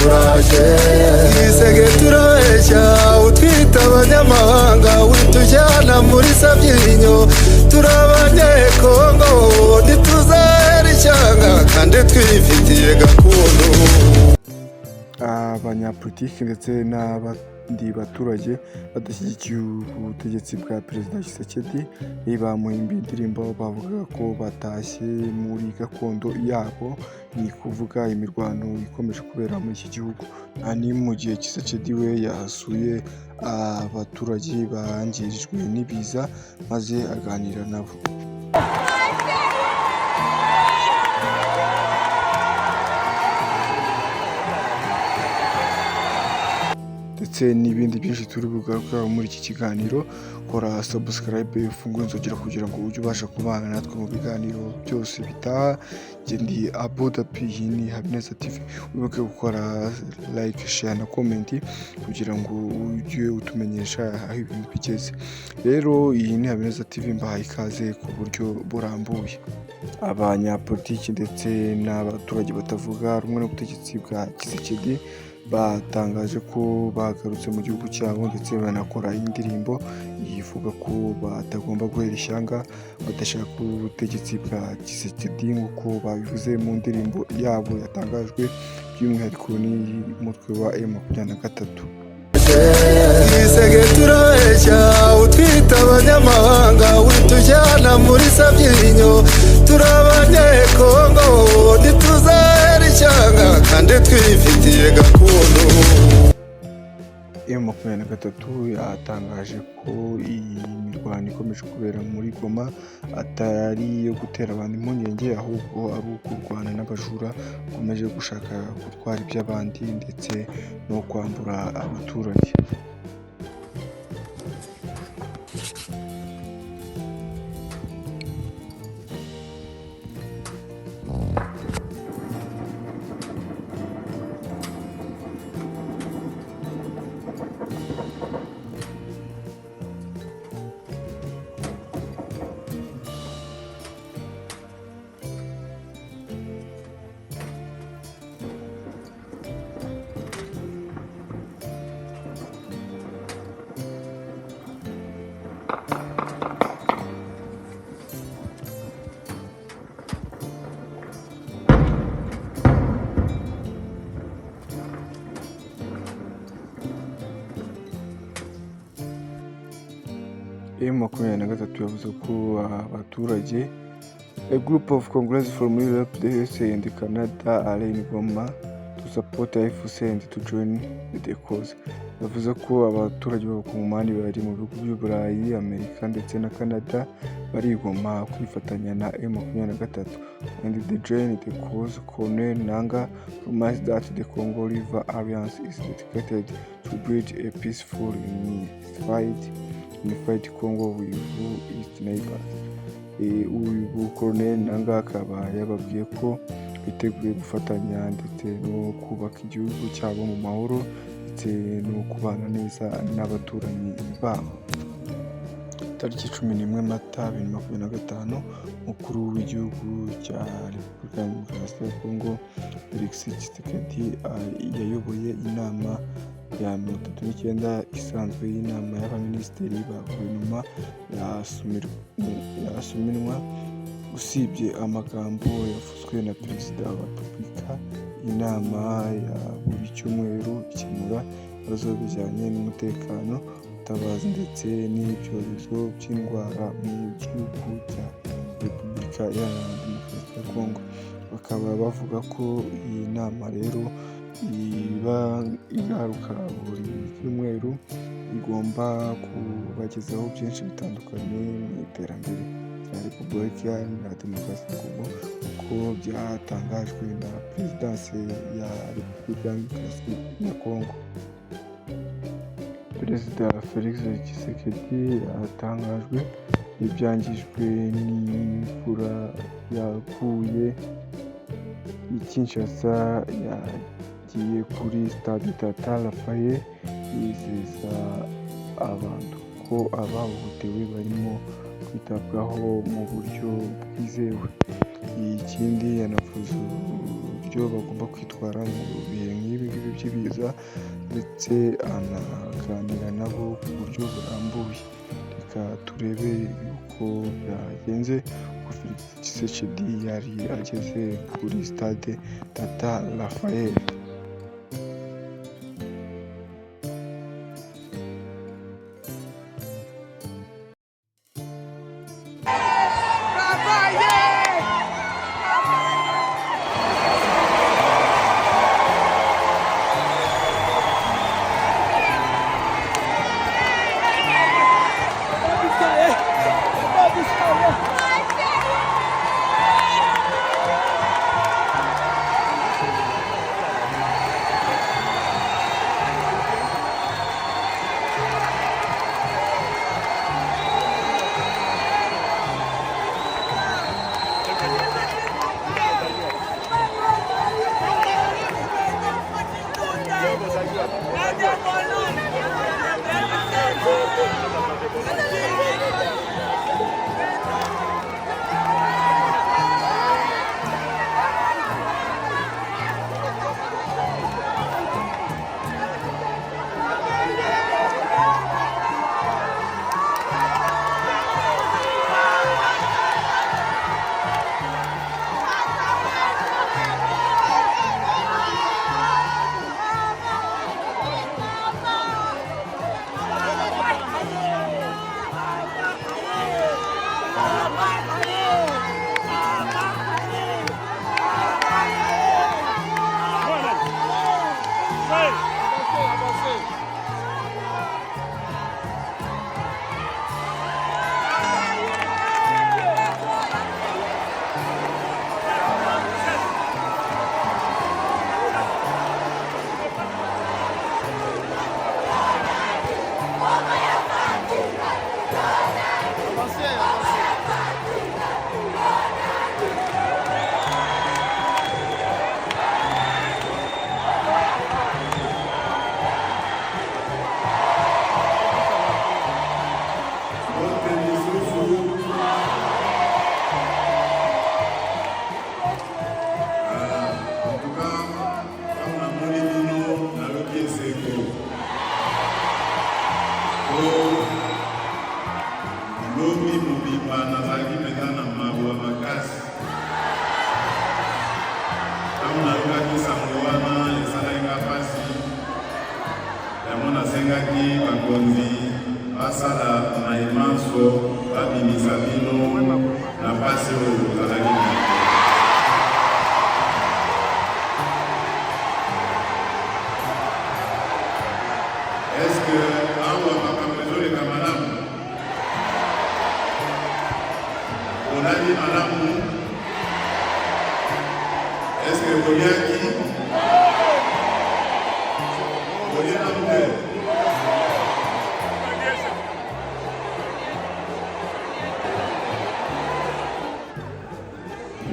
turaje twisege turabeshya utwita abanyamahanga witujyana muri Sabyinyo turabanyekongo ntituzahera ishyanga kandi twifitiye gakondo. Abanyapolitiki ndetse n'abandi baturage badashyigikiye ubutegetsi bwa Perezida Tshisekedi bamuhimbiye indirimbo bavuga ko batashye muri gakondo yabo, ni kuvuga imirwano ikomeje kubera muri iki gihugu. Ni mu gihe Tshisekedi we yasuye abaturage bangirijwe n'ibiza maze aganira nabo. Ndetse n'ibindi byinshi turi bugarukaho muri iki kiganiro. Kora subscribe, ufungure inzogera kugira ngo ujye ubasha kubana natwe mu biganiro byose bitaha. Ndi Abu Dhabi, iyi ni Habineza TV. Wibuke gukora like, share na comment kugira ngo ujye utumenyesha aho ibintu bigeze. Rero iyi ni Habineza TV, mbahaye ikaze ku buryo burambuye. Abanyapolitiki ndetse n'abaturage batavuga rumwe n'ubutegetsi bwa Tshisekedi batangaje ko bagarutse mu gihugu cyabo ndetse banakora indirimbo ivuga ko batagomba guhera ishyanga, badashaka ubutegetsi bwa Tshisekedi nk'uko babivuze mu ndirimbo yabo yatangajwe, by'umwihariko n'umutwe wa M23. twisege turabeshya utwita abanyamahanga witujyana muri Sabyinyo turabanyekongo ntituzahera ishyanga kandi twifitiye gakondo. M23 yatangaje ko iyi mirwano ikomeje kubera muri Goma atari iyo gutera abantu impungenge, ahubwo ari ukurwana n'abajura bakomeje gushaka gutwara iby'abandi ndetse no kwambura abaturage. M23 yavuze ko abaturage a group of Congolese from Europe, the USA and Canada are in Goma to support AFC and to join the cause. Yavuze ko abaturage b'abakongomani bari mu bihugu by'Uburayi, Amerika ndetse na Canada bari i Goma kwifatanya na M23 and they join the cause. Colonel Nanga reminds that the Congo River Alliance is dedicated to build a peaceful unified Congo with its neighbors. Uyu Colonel Nanga akaba yababwiye ko biteguye gufatanya ndetse no kubaka igihugu cyabo mu mahoro ndetse no kubana neza n'abaturanyi babo. Tariki 11 Mata 2025, umukuru w'igihugu cya Repubulika ya Demokarasi ya Kongo Felix Tshisekedi yayoboye inama ya 39 isanzwe y'inama y'abaminisitiri ba guverinoma yasuminwa. Usibye amagambo yavuzwe na Perezida wa Repubulika, inama ya buri cyumweru ikemura ibibazo bijyanye n'umutekano, ubutabazi ndetse n'ibyorezo by'indwara mu gihugu cya Repubulika Iharanira Demokarasi ya Kongo. Bakaba bavuga ko iyi nama rero iba igaruka buri cyumweru, igomba kubagezaho byinshi bitandukanye mu iterambere rya Repubulika Iharanira Demokarasi ya Kongo, uko byatangajwe na Perezidansi ya Repubulika ya Demokarasi ya Kongo. Perezida Felix Tshisekedi yatangajwe n'ibyangijwe n'imvura yaguye i Kinshasa. Yagiye kuri Stade Tata Raphael yizeza abantu ko abahohotewe barimo kwitabwaho mu buryo bwizewe. Ikindi yanavuze uburyo bagomba kwitwara mu bihe nk'ibi ngibi by'ibiza, ndetse anaganira nabo ku buryo burambuye. Reka turebe uko byagenze ko Felix Tshisekedi yari ageze kuri stade Tata Raphael.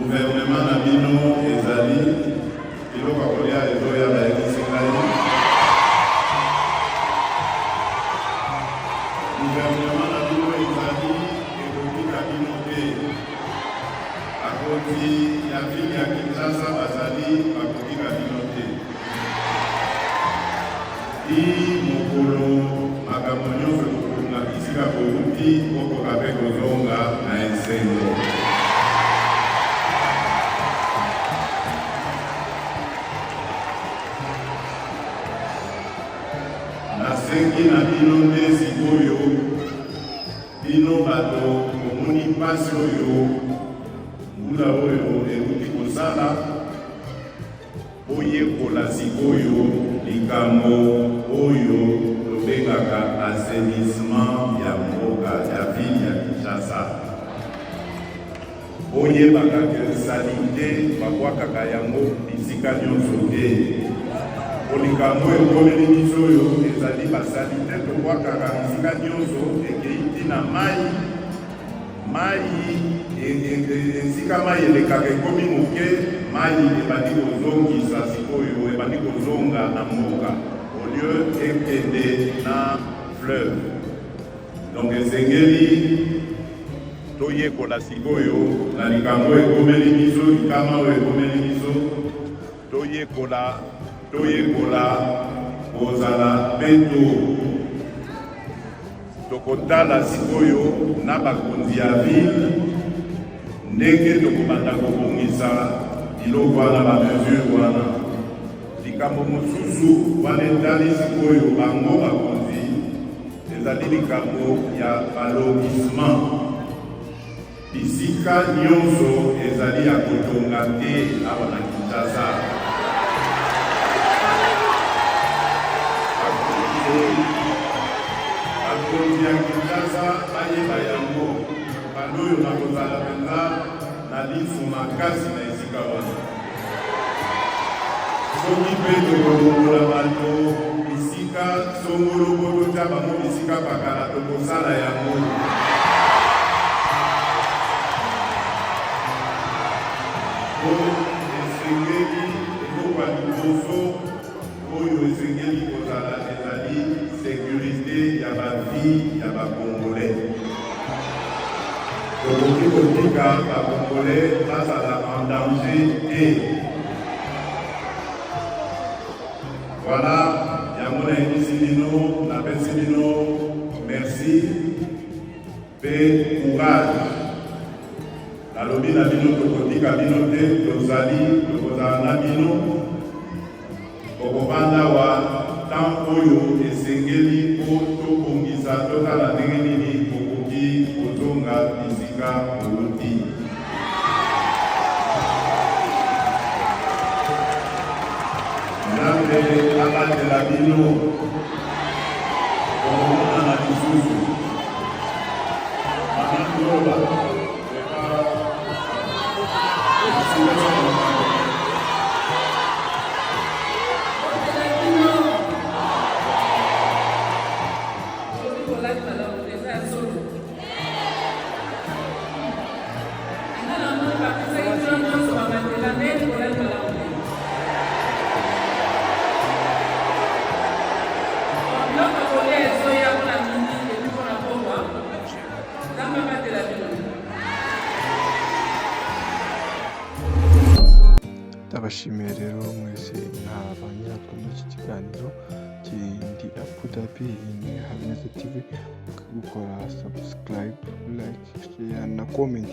Gouvernement na bino ezali biloko kolia ezoya na ekisingai. Gouvernement na bino ezali ekokika bino te. Akoti ya vile ya Kinshasa bazali bakokika bino te. Mokolo makambo nyonso kokolunga bisika kouti okoka mpe kozonga na esengo. Nasengi na bino nde sikoyo bino bato omoni mpasi oyo mbula oyo euti kosala oyekola sikoyo likambo oyo tobengaka assainissement ya mboka ya ville ya Kinshasa. Oyebaka ke salite bakwakaka yango bisika nyonso te. Likambo ekomeli biso oyo ezali basalite tokwakaka bisika nyonso ekei na mai esika mai elekaka ekomi moke, mai ebandi kozongisa sikoyo ebandi kozonga na mboka au lieu ekende na fleuve. Donc ezengeli toyekola sikoyo na likambo ekomeli biso, likama oyo ekomeli biso toyekola kozala peto tokotala sikoyo na bakonzi ya ville ndenge tokobanda kobongisa biloko wana bamesure wana likambo mosusu wana etali sikoyo bango bakonzi ezali likambo ya balobisement bisika nyonso ezali ya kotonga te awa na Kinshasa. Bakonzi ya Kinshasa bayeba yango bandoyo na kozala mpenza na lifu makasi na esika wana. Soki mpe tokolongola bato bisika songolo totya bango bisika bakala tokosala yango. Esengeli ekokwa liboso oyo esengeli kozala ezali sécurité ya bavi ya bakongolais. Tokoki kotika bakongolais bazala en danger te. Voilà, yango nayebisi bino napesi bino merci pe courage. Nalobi na bino tokotika bino te tokozala na bino okobanda wa tan oyo esengeli po tobongisa totala ndenge nini okoki kozonga bisika oluti. Nzambe abatela bino okomona na lisusu amatuloba ndabashimiye rero mwese nabanye natwe muri iki kiganiro kindi Abu Dhabi ni Habineza TV, gukora subscribe, like, share na comment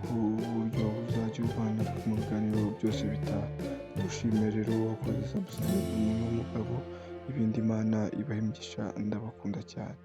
ku buryo uzajya ubana mu biganiro byose bitaha. Ndashimiye rero wakoze subscribe n'umugabo, ibindi Imana ibahe imigisha, ndabakunda cyane.